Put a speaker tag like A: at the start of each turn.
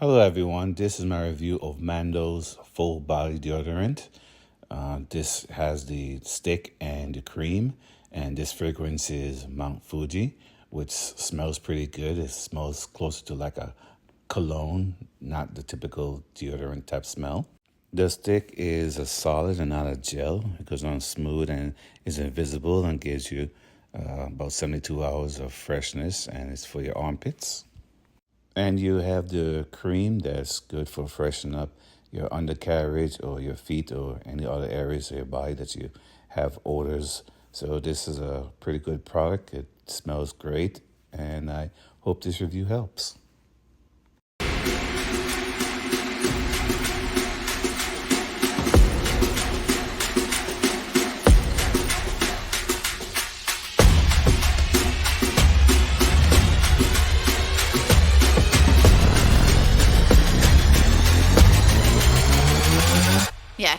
A: Hello everyone, this is my review of Mando's Full Body Deodorant. This has the stick and the cream, and this fragrance is Mount Fuji, which smells pretty good. It smells closer to like a cologne, not the typical deodorant type smell. The stick is a solid and not a gel. It goes on smooth and is invisible and gives you about 72 hours of freshness, and it's for your armpits. And you have the cream that's good for freshening up your undercarriage or your feet or any other areas of your body that you have odors. So this is a pretty good product. It smells great, and I hope this review helps.
B: Yeah.